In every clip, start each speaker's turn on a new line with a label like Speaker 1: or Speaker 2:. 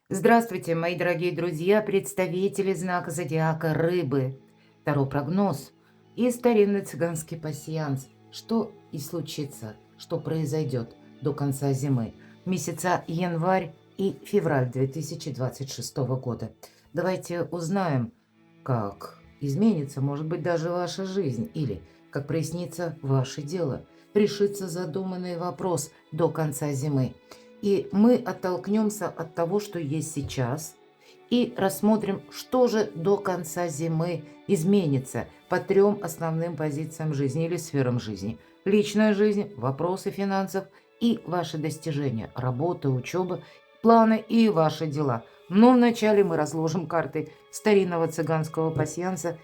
Speaker 1: Здравствуйте, мои дорогие друзья, представители знака зодиака Рыбы, Таро прогноз и старинный цыганский пасьянс. Что и случится, что произойдет до конца зимы, месяца январь и февраль 2026 года. Давайте узнаем, как изменится, может быть, даже ваша жизнь, или как прояснится ваше дело, решится задуманный вопрос до конца зимы. И мы оттолкнемся от того, что есть сейчас, и рассмотрим, что же до конца зимы изменится по трем основным позициям жизни или сферам жизни. Личная жизнь, вопросы финансов и ваши достижения, работа, учеба, планы и ваши дела. Но вначале мы разложим карты старинного цыганского пасьянса.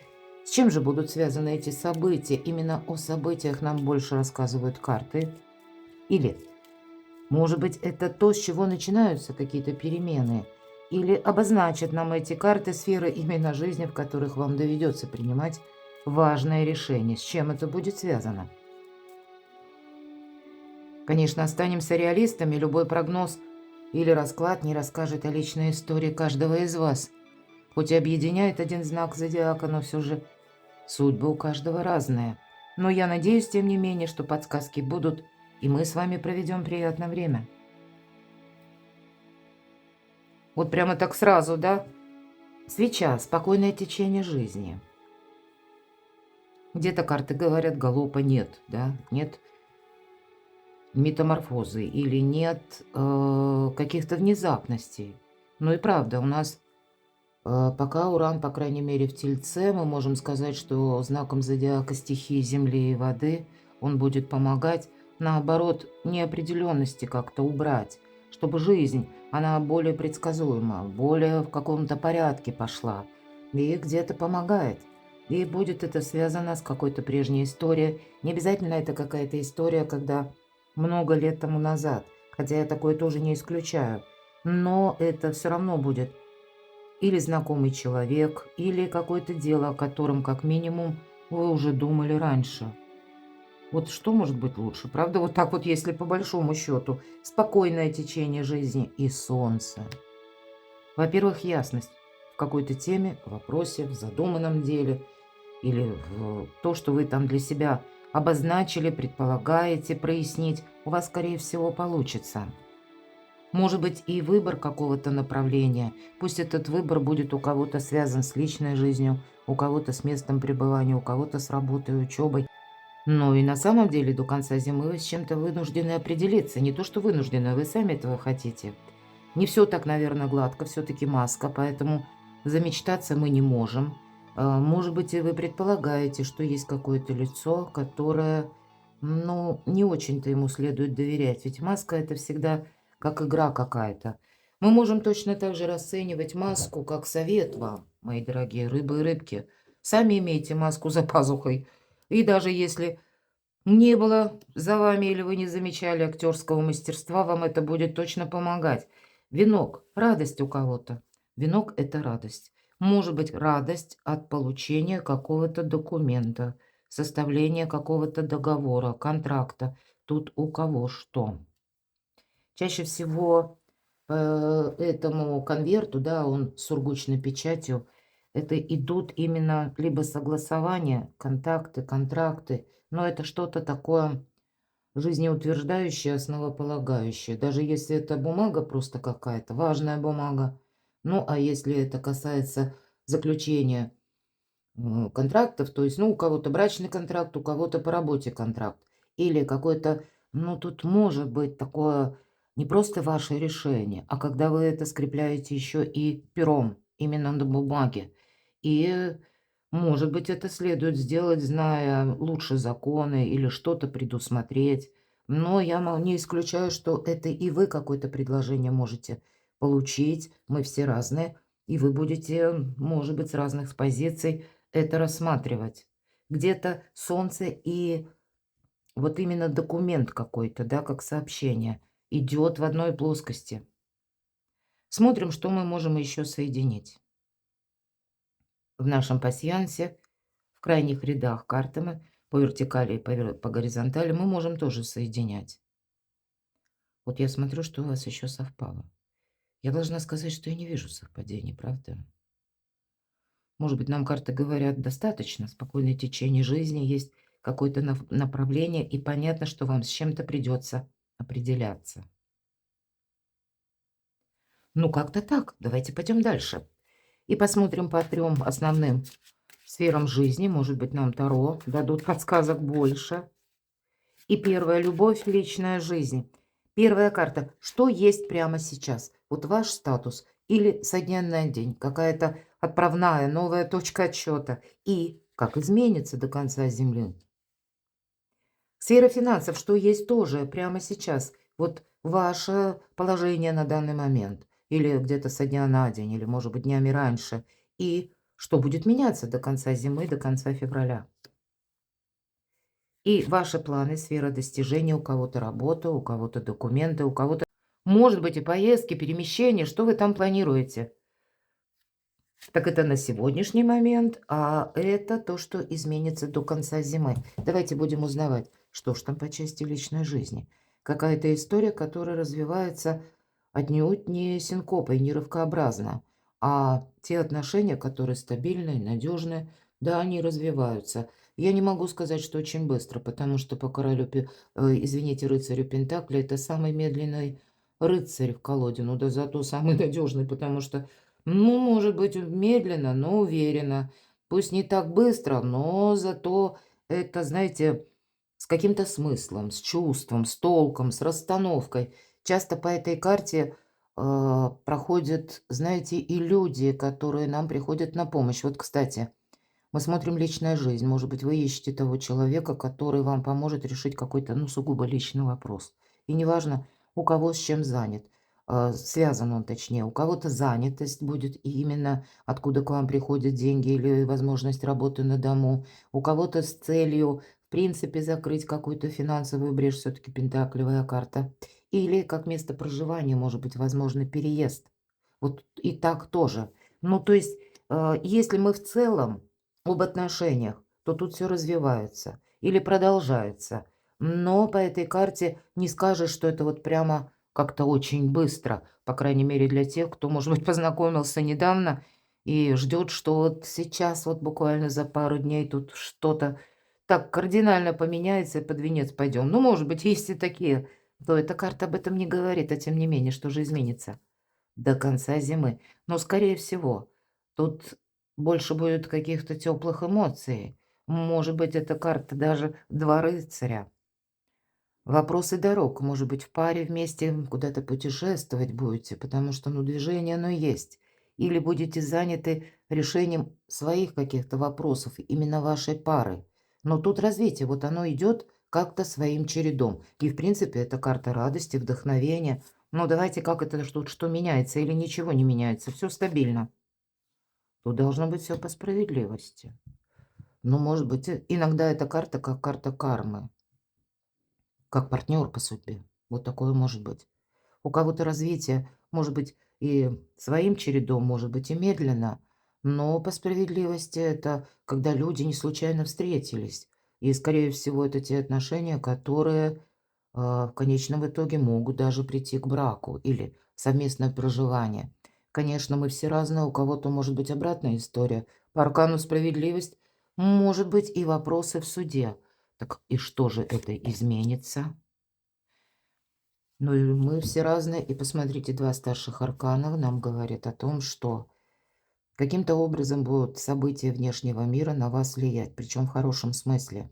Speaker 1: С чем же будут связаны эти события? Именно о событиях нам больше рассказывают карты. Или может быть, это то, с чего начинаются какие-то перемены, или обозначат нам эти карты сферы именно жизни, в которых вам доведется принимать важное решение. С чем это будет связано? Конечно, останемся реалистами, любой прогноз или расклад не расскажет о личной истории каждого из вас. Хоть и объединяет один знак зодиака, но все же судьбы у каждого разные. Но я надеюсь, тем не менее, что подсказки будут, и мы с вами проведем приятное время. Вот прямо так сразу, да? Свеча, спокойное течение жизни. Где-то карты говорят, галопа нет, да, нет метаморфозы или нет каких-то внезапностей. Ну и правда, у нас пока Уран, по крайней мере, в Тельце, мы можем сказать, что знаком зодиака стихии Земли и воды он будет помогать, наоборот, неопределенности как-то убрать, чтобы жизнь, она более предсказуема, более в каком-то порядке пошла и где-то помогает. И будет это связано с какой-то прежней историей. Не обязательно это какая-то история, когда много лет тому назад, хотя я такое тоже не исключаю. Но это все равно будет или знакомый человек, или какое-то дело, о котором, как минимум, вы уже думали раньше. Вот что может быть лучше? Правда, вот так вот, если по большому счету, спокойное течение жизни и солнце. Во-первых, ясность в какой-то теме, вопросе, в задуманном деле, или в то, что вы там для себя обозначили, предполагаете прояснить, у вас, скорее всего, получится. Может быть, и выбор какого-то направления. Пусть этот выбор будет у кого-то связан с личной жизнью, у кого-то с местом пребывания, у кого-то с работой, учебой. Но и на самом деле до конца зимы вы с чем-то вынуждены определиться. Не то, что вынуждены, а вы сами этого хотите. Не все так, наверное, гладко, все-таки маска, поэтому замечтаться мы не можем. Может быть, и вы предполагаете, что есть какое-то лицо, которое, ну, не очень-то ему следует доверять. Ведь маска – это всегда как игра какая-то. Мы можем точно так же расценивать маску как совет вам, мои дорогие рыбы и рыбки. Сами имейте маску за пазухой. И даже если не было за вами или вы не замечали актерского мастерства, вам это будет точно помогать. Венок – радость у кого-то. Венок – это радость. Может быть, радость от получения какого-то документа, составления какого-то договора, контракта. Тут у кого что. Чаще всего этому конверту, да, он с сургучной печатью, это идут именно либо согласования, контакты, контракты, но это что-то такое жизнеутверждающее, основополагающее. Даже если это бумага просто какая-то, важная бумага. Ну, а если это касается заключения контрактов, то есть, ну, у кого-то брачный контракт, у кого-то по работе контракт. Или какой-то, ну, тут может быть такое не просто ваше решение, а когда вы это скрепляете еще и пером, именно на бумаге. И, может быть, это следует сделать, зная лучше законы или что-то предусмотреть. Но я не исключаю, что это и вы какое-то предложение можете получить. Мы все разные. И вы будете, может быть, с разных позиций это рассматривать. Где-то солнце и вот именно документ какой-то, да, как сообщение, идет в одной плоскости. Смотрим, что мы можем еще соединить. В нашем пасьянсе, в крайних рядах карты мы по вертикали и по горизонтали мы можем тоже соединять. Вот я смотрю, что у вас еще совпало. Я должна сказать, что я не вижу совпадений, правда? Может быть, нам карты говорят достаточно, спокойное течение жизни, есть какое-то направление, и понятно, что вам с чем-то придется определяться. Ну, как-то так. Давайте пойдем дальше. И посмотрим по трем основным сферам жизни. Может быть, нам Таро дадут подсказок больше. И первая — любовь, личная жизнь. Первая карта. Что есть прямо сейчас? Вот ваш статус или со дня на день? Какая-то отправная, новая точка отсчета. И как изменится до конца Земли? Сфера финансов. Что есть тоже прямо сейчас? Вот ваше положение на данный момент. Или где-то со дня на день, или, может быть, днями раньше. И что будет меняться до конца зимы, до конца февраля? И ваши планы, сфера достижения, у кого-то работа, у кого-то документы, у кого-то, может быть, и поездки, перемещения, что вы там планируете? Так это на сегодняшний момент, а это то, что изменится до конца зимы. Давайте будем узнавать, что ж там по части личной жизни. Какая-то история, которая развивается отнюдь не синкопой, не рывкообразно, а те отношения, которые стабильные, надежные, да, они развиваются. Я не могу сказать, что очень быстро, потому что по королю, извините, рыцарю Пентакли, это самый медленный рыцарь в колоде, ну да зато самый надежный, потому что ну, может быть, медленно, но уверенно. Пусть не так быстро, но зато это, знаете, с каким-то смыслом, с чувством, с толком, с расстановкой. Часто по этой карте проходят, знаете, и люди, которые нам приходят на помощь. Вот, кстати, мы смотрим личная жизнь. Может быть, вы ищете того человека, который вам поможет решить какой-то, ну, сугубо личный вопрос. И неважно, у кого с чем занят. Связан он, точнее, у кого-то занятость будет, и именно откуда к вам приходят деньги или возможность работы на дому. У кого-то с целью, в принципе, закрыть какую-то финансовую брешь, все-таки пентаклевая карта. Или как место проживания, может быть, возможно, переезд. Вот и так тоже. Ну, то есть, если мы в целом об отношениях, то тут все развивается или продолжается. Но по этой карте не скажешь, что это вот прямо как-то очень быстро. По крайней мере, для тех, кто, может быть, познакомился недавно и ждет, что вот сейчас, вот буквально за пару дней тут что-то так кардинально поменяется и под венец пойдем. Ну, может быть, есть и такие, то эта карта об этом не говорит, а тем не менее, что же изменится до конца зимы. Но, скорее всего, тут больше будет каких-то теплых эмоций. Может быть, эта карта даже два рыцаря. Вопросы дорог. Может быть, в паре вместе куда-то путешествовать будете, потому что, ну, движение оно есть. Или будете заняты решением своих каких-то вопросов, именно вашей пары. Но тут развитие, вот оно идет как-то своим чередом. И, в принципе, это карта радости, вдохновения. Но давайте, как это, что меняется или ничего не меняется, все стабильно. Тут должно быть все по справедливости. Но, может быть, иногда эта карта как карта кармы. Как партнер по судьбе. Вот такое может быть. У кого-то развитие может быть и своим чередом, может быть и медленно, но по справедливости это когда люди не случайно встретились. И, скорее всего, это те отношения, которые в конечном итоге могут даже прийти к браку или совместное проживание. Конечно, мы все разные, у кого-то может быть обратная история. По аркану справедливость может быть и вопросы в суде. Так и что же это изменится? Ну и мы все разные. И посмотрите, 2 старших аркана нам говорят о том, что каким-то образом будут события внешнего мира на вас влиять, причем в хорошем смысле.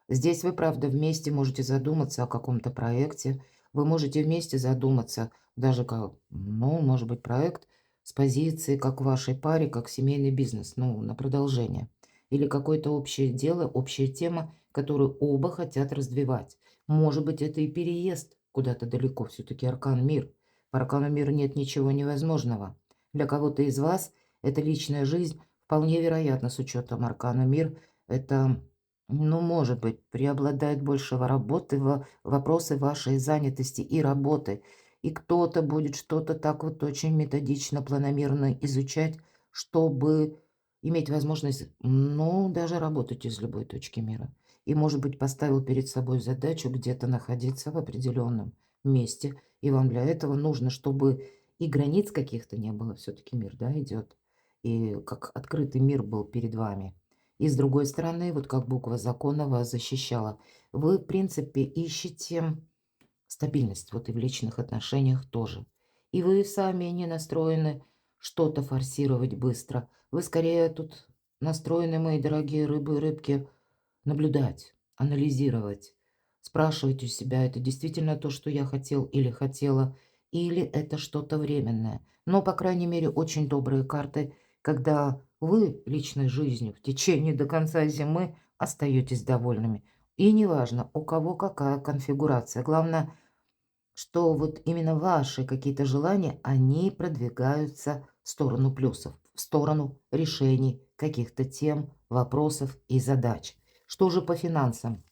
Speaker 1: Здесь вы, правда, вместе можете задуматься о каком-то проекте. Вы можете вместе задуматься даже как, ну, может быть, проект с позиции как в вашей паре, как семейный бизнес, ну, на продолжение. Или какое-то общее дело, общая тема, которую оба хотят развивать. Может быть, это и переезд куда-то далеко, все-таки аркан мир. По аркану мира нет ничего невозможного. Для кого-то из вас это личная жизнь, вполне вероятно, с учетом аркана мир, это ну, может быть, преобладает больше работы, вопросы вашей занятости и работы. И кто-то будет что-то так вот очень методично, планомерно изучать, чтобы иметь возможность, ну, даже работать из любой точки мира. И, может быть, поставил перед собой задачу где-то находиться в определенном месте. И вам для этого нужно, чтобы и границ каких-то не было. Все-таки мир, да, идет. И как открытый мир был перед вами. И с другой стороны, вот как буква закона вас защищала. Вы, в принципе, ищете стабильность, вот и в личных отношениях тоже. И вы сами не настроены что-то форсировать быстро. Вы скорее тут настроены, мои дорогие рыбы и рыбки, наблюдать, анализировать, спрашивать у себя, это действительно то, что я хотел или хотела, или это что-то временное. Но, по крайней мере, очень добрые карты, когда вы личной жизнью в течение до конца зимы остаетесь довольными. И неважно, у кого какая конфигурация. Главное, что вот именно ваши какие-то желания, они продвигаются в сторону плюсов, в сторону решений каких-то тем, вопросов и задач. Что же по финансам?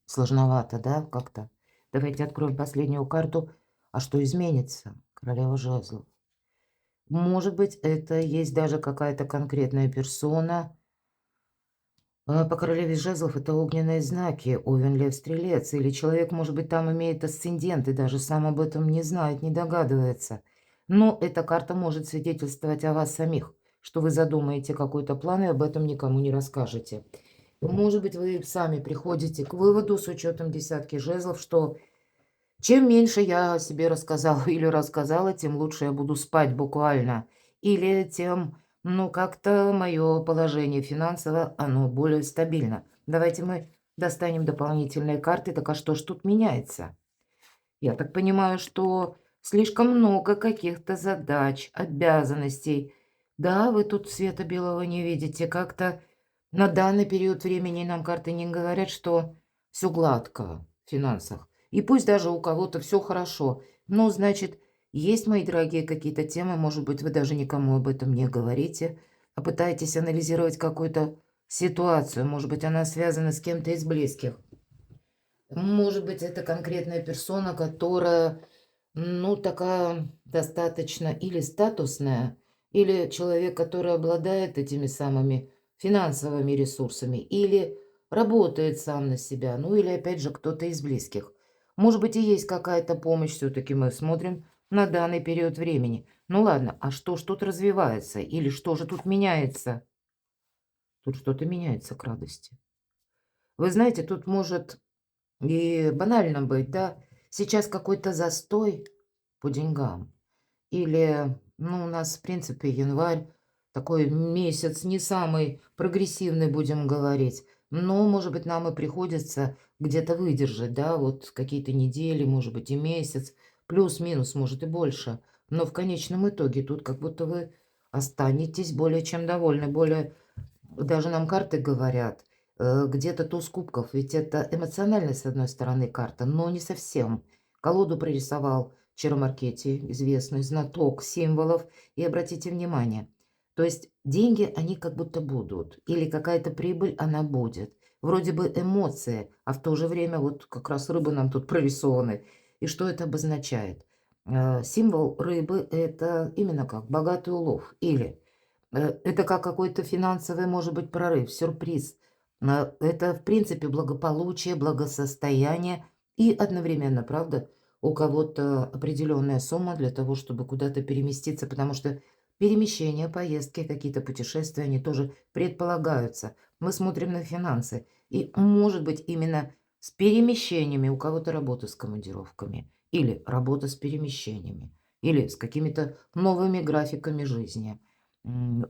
Speaker 1: Сложновато, да, как-то? Давайте откроем последнюю карту. А что изменится? Королева жезлов. Может быть, это есть даже какая-то конкретная персона. По королеве жезлов это огненные знаки, Овен, Лев, Стрелец. Или человек, может быть, там имеет асцендент и даже сам об этом не знает, не догадывается. Но эта карта может свидетельствовать о вас самих, что вы задумаете какой-то план и об этом никому не расскажете. Может быть, вы сами приходите к выводу с учетом десятки жезлов, что чем меньше я о себе рассказала или рассказала, тем лучше я буду спать буквально. Или тем, ну, как-то мое положение финансово, оно более стабильно. Давайте мы достанем дополнительные карты. Так а что ж тут меняется? Я так понимаю, что слишком много каких-то задач, обязанностей. Да, вы тут света белого не видите. Как-то на данный период времени нам карты не говорят, что все гладко в финансах. И пусть даже у кого-то все хорошо. Но, значит, есть, мои дорогие, какие-то темы, может быть, вы даже никому об этом не говорите, а пытаетесь анализировать какую-то ситуацию. Может быть, она связана с кем-то из близких. Может быть, это конкретная персона, которая, ну, такая достаточно или статусная, или человек, который обладает этими самыми финансовыми ресурсами, или работает сам на себя, ну, или, опять же, кто-то из близких. Может быть, и есть какая-то помощь, все-таки мы смотрим на данный период времени. Ну, ладно, а что ж тут развивается? Или что же тут меняется? Тут что-то меняется к радости. Вы знаете, тут может и банально быть, да, сейчас какой-то застой по деньгам. Или, ну, у нас, в принципе, январь такой месяц не самый прогрессивный, будем говорить. Но, может быть, нам и приходится где-то выдержать, да, вот какие-то недели, может быть, и месяц, плюс-минус, может, и больше. Но в конечном итоге тут как будто вы останетесь более чем довольны, более даже нам карты говорят, где-то туз кубков, ведь это эмоциональная, с одной стороны, карта, но не совсем. Колоду прорисовал Чиро Маркетти, известный знаток символов, и обратите внимание, то есть деньги, они как будто будут, или какая-то прибыль, она будет. Вроде бы эмоции, а в то же время вот как раз рыбы нам тут прорисованы. И что это обозначает? Символ рыбы– это именно как богатый улов, или это как какой-то финансовый, может быть, прорыв, сюрприз. Это, в принципе, благополучие, благосостояние и одновременно, правда, у кого-то определенная сумма для того, чтобы куда-то переместиться, потому что перемещения, поездки, какие-то путешествия, они тоже предполагаются. Мы смотрим на финансы. И, может быть, именно с перемещениями у кого-то работа с командировками, или работа с перемещениями, или с какими-то новыми графиками жизни.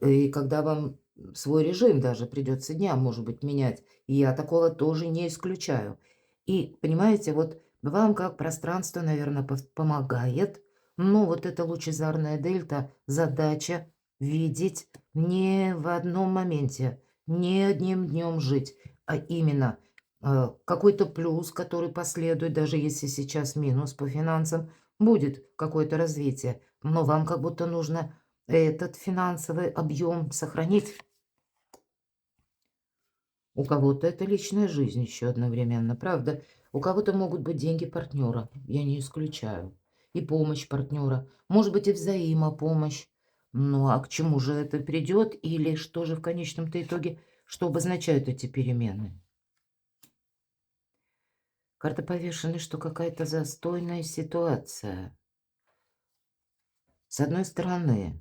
Speaker 1: И когда вам свой режим даже придется дня, может быть, менять, и я такого тоже не исключаю. И, понимаете, вот вам как пространство, наверное, помогает, но вот эта лучезарная дельта, задача видеть не в одном моменте, не одним днем жить, а именно какой-то плюс, который последует, даже если сейчас минус по финансам, будет какое-то развитие, но вам как будто нужно этот финансовый объем сохранить. У кого-то это личная жизнь еще одновременно, правда? У кого-то могут быть деньги партнера, я не исключаю. И помощь партнера, может быть, и взаимопомощь. Ну а к чему же это придет? Или что же в конечном-то итоге, что обозначают эти перемены? Карта повешенной, что какая-то застойная ситуация. С одной стороны,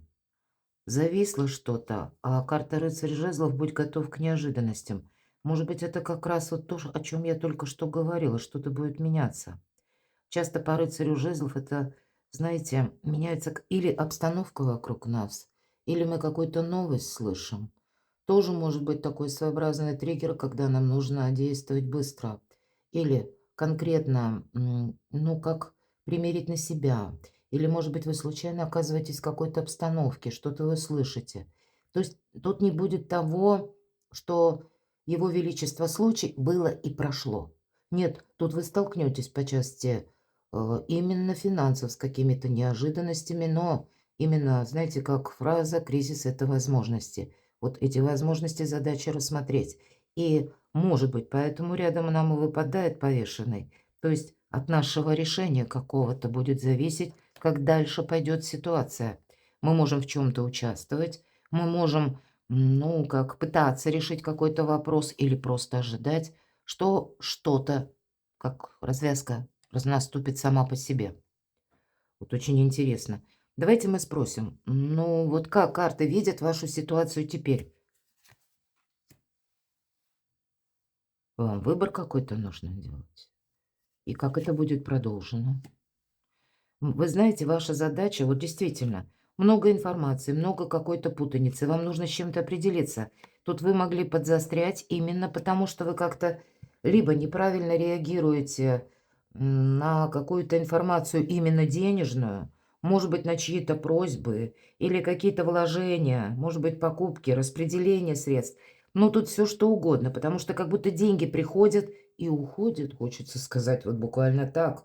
Speaker 1: зависло что-то, а карта рыцарь жезлов «Будь готов к неожиданностям». Может быть, это как раз вот то, о чем я только что говорила, что-то будет меняться. Часто по рыцарю жезлов это, знаете, меняется или обстановка вокруг нас, или мы какую-то новость слышим. Тоже может быть такой своеобразный триггер, когда нам нужно действовать быстро. Или конкретно, ну, как примерить на себя. Или, может быть, вы случайно оказываетесь в какой-то обстановке, что-то вы слышите. То есть тут не будет того, что Его Величество случай было и прошло. Нет, тут вы столкнетесь по части именно финансов с какими-то неожиданностями, но именно, знаете, как фраза «кризис– это возможности». Вот эти возможности задача рассмотреть. И, может быть, поэтому рядом нам и выпадает повешенный. То есть от нашего решения какого-то будет зависеть, как дальше пойдет ситуация. Мы можем в чем-то участвовать, мы можем, ну, как пытаться решить какой-то вопрос или просто ожидать, что что-то, как развязка, наступит сама по себе. Вот очень интересно. Давайте мы спросим, ну вот как карты видят вашу ситуацию теперь? Вам выбор какой-то нужно делать? И как это будет продолжено? Вы знаете, ваша задача, вот действительно, много информации, много какой-то путаницы, вам нужно с чем-то определиться. Тут вы могли подзастрять именно потому, что вы как-то либо неправильно реагируете на какую-то информацию именно денежную, может быть, на чьи-то просьбы или какие-то вложения, может быть, покупки, распределение средств. Ну, тут все что угодно, потому что как будто деньги приходят и уходят, хочется сказать, вот буквально так.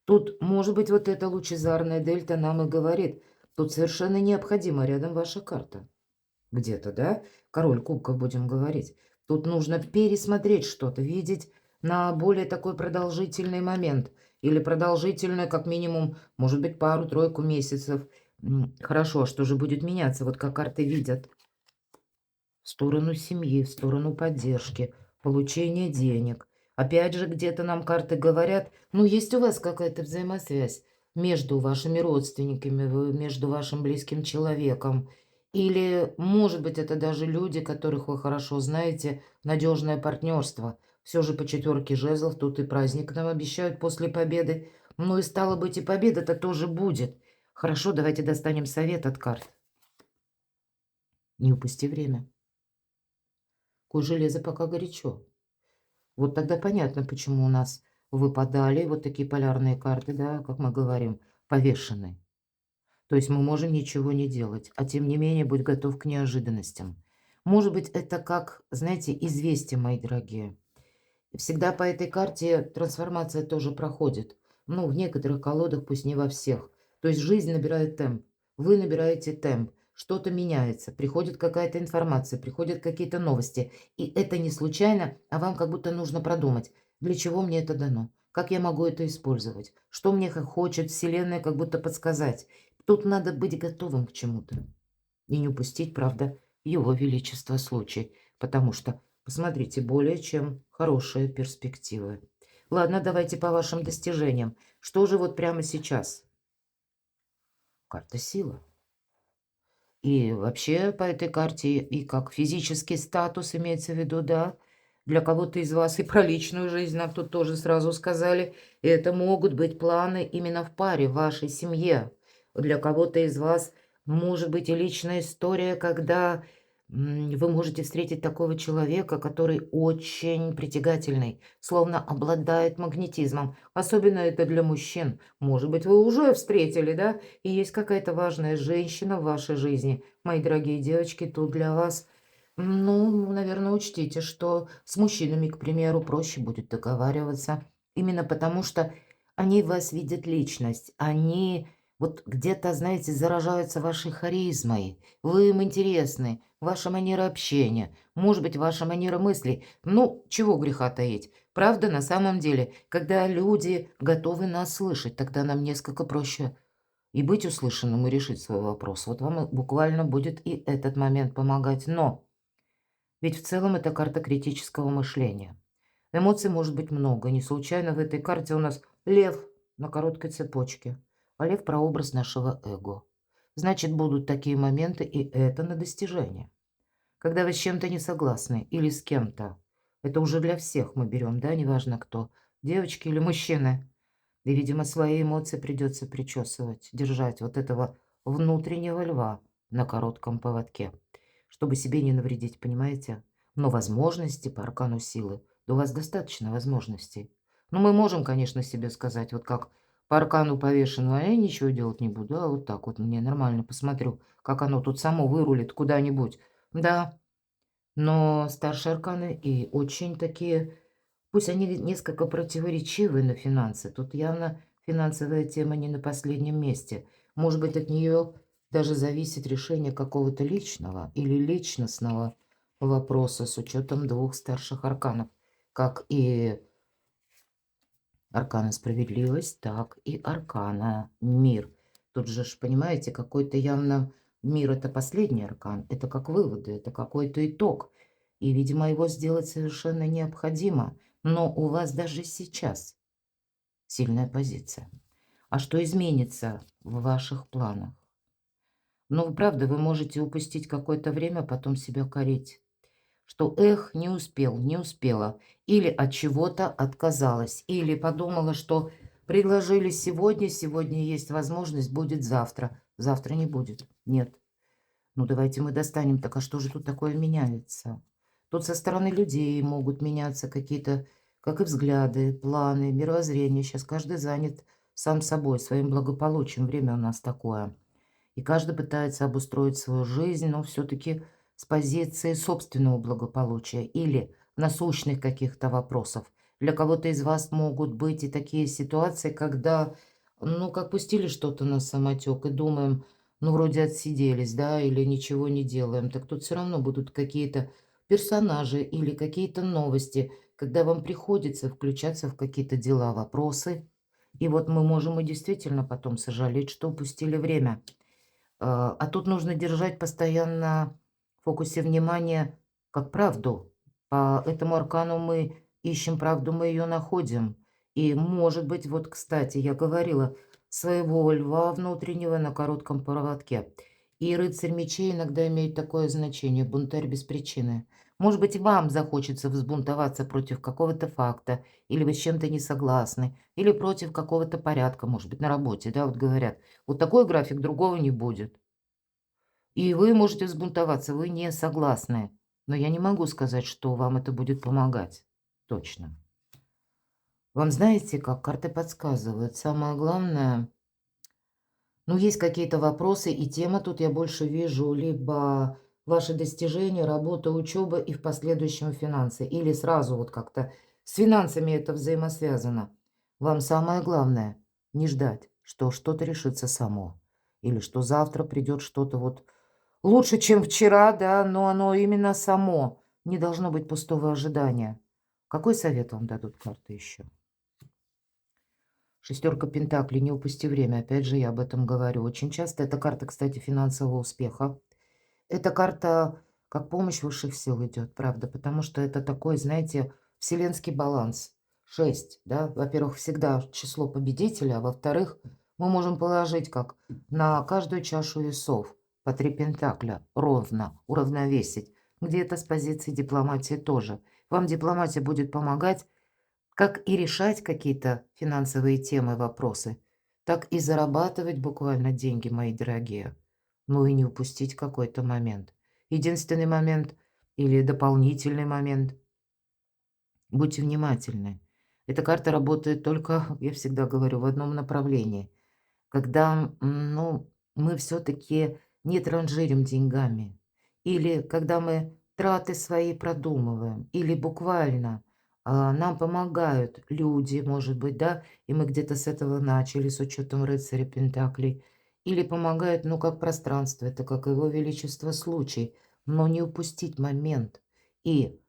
Speaker 1: Тут, может быть, вот эта лучезарная дельта нам и говорит, тут совершенно необходима рядом ваша карта. Где-то, да? Король кубков будем говорить. Тут нужно пересмотреть что-то, видеть на более такой продолжительный момент. Или продолжительную, как минимум, может быть, пару-тройку месяцев. Хорошо, а что же будет меняться? Вот как карты видят. В сторону семьи, в сторону поддержки, получения денег. Опять же, где-то нам карты говорят, ну, есть у вас какая-то взаимосвязь между вашими родственниками, между вашим близким человеком. Или, может быть, это даже люди, которых вы хорошо знаете, надежное партнерство. Все же по четверке жезлов тут и праздник нам обещают после победы. Ну и стало быть, и победа-то тоже будет. Хорошо, давайте достанем совет от карт. Не упусти время. Куй железо пока горячо. Вот тогда понятно, почему у нас выпадали вот такие полярные карты, да, как мы говорим, повешенные. То есть мы можем ничего не делать, а тем не менее быть готов к неожиданностям. Может быть, это как, знаете, известие, мои дорогие. Всегда по этой карте трансформация тоже проходит. Ну, в некоторых колодах, пусть не во всех. То есть жизнь набирает темп, вы набираете темп, что-то меняется, приходит какая-то информация, приходят какие-то новости. И это не случайно, а вам как будто нужно продумать, для чего мне это дано, как я могу это использовать, что мне хочет Вселенная как будто подсказать. Тут надо быть готовым к чему-то. И не упустить, правда, Его Величество случай, потому что, посмотрите, более чем хорошие перспективы. Ладно, давайте по вашим достижениям. Что же вот прямо сейчас? Карта сила. И вообще по этой карте и как физический статус имеется в виду, да, для кого-то из вас и про личную жизнь нам тут тоже сразу сказали. Это могут быть планы именно в паре, в вашей семье. Для кого-то из вас может быть и личная история, когда вы можете встретить такого человека, который очень притягательный, словно обладает магнетизмом. Особенно это для мужчин. Может быть, вы уже встретили, да? И есть какая-то важная женщина в вашей жизни. Мои дорогие девочки, тут для вас, ну, наверное, учтите, что с мужчинами, к примеру, проще будет договариваться. Именно потому, что они в вас видят личность. Они вот где-то, знаете, заражаются вашей харизмой. Вы им интересны, ваша манера общения, может быть, ваша манера мыслей. Ну, чего греха таить. Правда, на самом деле, когда люди готовы нас слышать, тогда нам несколько проще и быть услышанным, и решить свой вопрос. Вот вам и буквально будет и этот момент помогать. Но ведь в целом это карта критического мышления. Эмоций может быть много. Не случайно в этой карте у нас лев на короткой цепочке. А лев– прообраз нашего эго. значит, будут такие моменты, и это на достижение. Когда вы с чем-то не согласны или с кем-то, это уже для всех мы берем, да, неважно кто, девочки или мужчины. И, видимо, свои эмоции придется причесывать, держать вот этого внутреннего льва на коротком поводке, чтобы себе не навредить, понимаете? Но возможности по аркану силы, да у вас достаточно возможностей. Ну, мы можем, конечно, себе сказать, вот как по аркану повешенного, я ничего делать не буду, а вот так вот мне нормально посмотрю, как оно тут само вырулит куда-нибудь. Да, но старшие арканы и очень такие, пусть они несколько противоречивы на финансы. Тут явно финансовая тема не на последнем месте. Может быть, от нее даже зависит решение какого-то личного или личностного вопроса с учетом двух старших арканов, как и аркана справедливость, так и аркана мир. Тут же, ж, понимаете, какой-то явно мир – это последний аркан, это как выводы, это какой-то итог. И, видимо, его сделать совершенно необходимо. Но у вас даже сейчас сильная позиция. А что изменится в ваших планах? Ну, правда, вы можете упустить какое-то время, потом себя корить. Что эх, не успел, не успела, или от чего-то отказалась, или подумала, что предложили сегодня, сегодня есть возможность, будет завтра, завтра не будет. Нет. Ну, давайте мы достанем, так а что же тут такое меняется? Тут со стороны людей могут меняться какие-то, как и взгляды, планы, мировоззрение. Сейчас каждый занят сам собой, своим благополучием. Время у нас такое. И каждый пытается обустроить свою жизнь, но все-таки с позиции собственного благополучия или насущных каких-то вопросов. Для кого-то из вас могут быть и такие ситуации, когда, ну, как пустили что-то на самотек и думаем, ну, вроде отсиделись, да, или ничего не делаем. Так тут все равно будут какие-то персонажи или какие-то новости, когда вам приходится включаться в какие-то дела, вопросы. И вот мы можем и действительно потом сожалеть, что упустили время. А тут нужно держать постоянно в фокусе внимания как правду. По этому аркану мы ищем правду, мы ее находим. И, может быть, вот, кстати, я говорила, своего льва внутреннего на коротком проводке. И рыцарь мечей иногда имеет такое значение, бунтарь без причины. Может быть, вам захочется взбунтоваться против какого-то факта, или вы с чем-то не согласны, или против какого-то порядка, может быть, на работе, да, вот говорят. Вот такой график, другого не будет. И вы можете взбунтоваться, вы не согласны. Но я не могу сказать, что вам это будет помогать. Точно. Вам знаете, как карты подсказывают, самое главное, ну, есть какие-то вопросы, и тема тут я больше вижу либо ваши достижения, работа, учеба и в последующем финансы. Или сразу вот как-то с финансами это взаимосвязано. Вам самое главное не ждать, что что-то решится само. Или что завтра придет что-то вот лучше, чем вчера, да, но оно именно само. Не должно быть пустого ожидания. Какой совет вам дадут карты еще? Шестерка пентаклей, не упусти время. Опять же, я об этом говорю очень часто. Это карта, кстати, финансового успеха. Эта карта как помощь высших сил идет, правда, потому что это такой, знаете, вселенский баланс. 6, да, во-первых, всегда число победителя, а во-вторых, мы можем положить как на каждую чашу весов по 3 пентакля, ровно, уравновесить. Где-то с позиции дипломатии тоже. Вам дипломатия будет помогать как и решать какие-то финансовые темы, вопросы, так и зарабатывать буквально деньги, мои дорогие. Ну и не упустить какой-то момент. Единственный момент или дополнительный момент. Будьте внимательны. Эта карта работает только, я всегда говорю, в одном направлении. Когда, ну, мы все-таки не транжирим деньгами. Или когда мы траты свои продумываем. Или буквально нам помогают люди, может быть, да, и мы где-то с этого начали, с учетом рыцаря Пентаклей. Или помогает, ну, как пространство, это как его величество случай. Но не упустить момент. И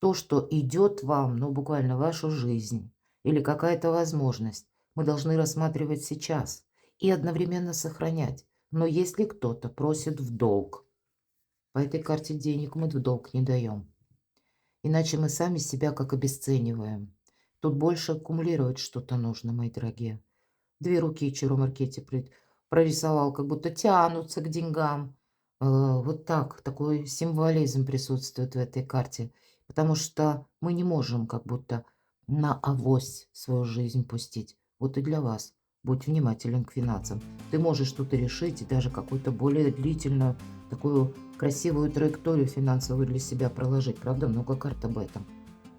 Speaker 1: то, что идет вам, ну, буквально в вашу жизнь, или какая-то возможность, мы должны рассматривать сейчас и одновременно сохранять. Но если кто-то просит в долг, по этой карте денег мы в долг не даем. Иначе мы сами себя как обесцениваем. Тут больше аккумулировать что-то нужно, мои дорогие. Две руки и чару маркете прорисовал, как будто тянутся к деньгам. Вот так, такой символизм присутствует в этой карте, потому что мы не можем как будто на авось свою жизнь пустить. Вот и для вас. Будь внимателен к финансам. Ты можешь что-то решить и даже какую-то более длительную, такую красивую траекторию финансовую для себя проложить. Правда, много карт об этом.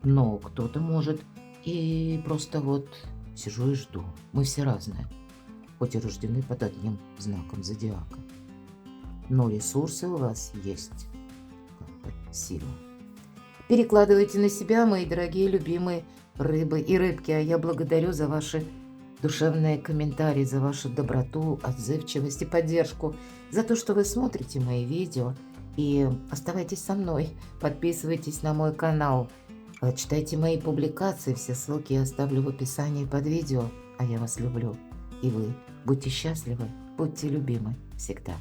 Speaker 1: Но кто-то может и просто вот сижу и жду. Мы все разные, хоть и рождены под одним знаком зодиака. Но ресурсы у вас есть, как бы сила. Перекладывайте на себя, мои дорогие, любимые рыбы и рыбки. А я благодарю за ваши душевные комментарии, за вашу доброту, отзывчивость и поддержку, за то, что вы смотрите мои видео. И оставайтесь со мной, подписывайтесь на мой канал, читайте мои публикации, все ссылки я оставлю в описании под видео. А я вас люблю. И вы будьте счастливы, будьте любимы всегда.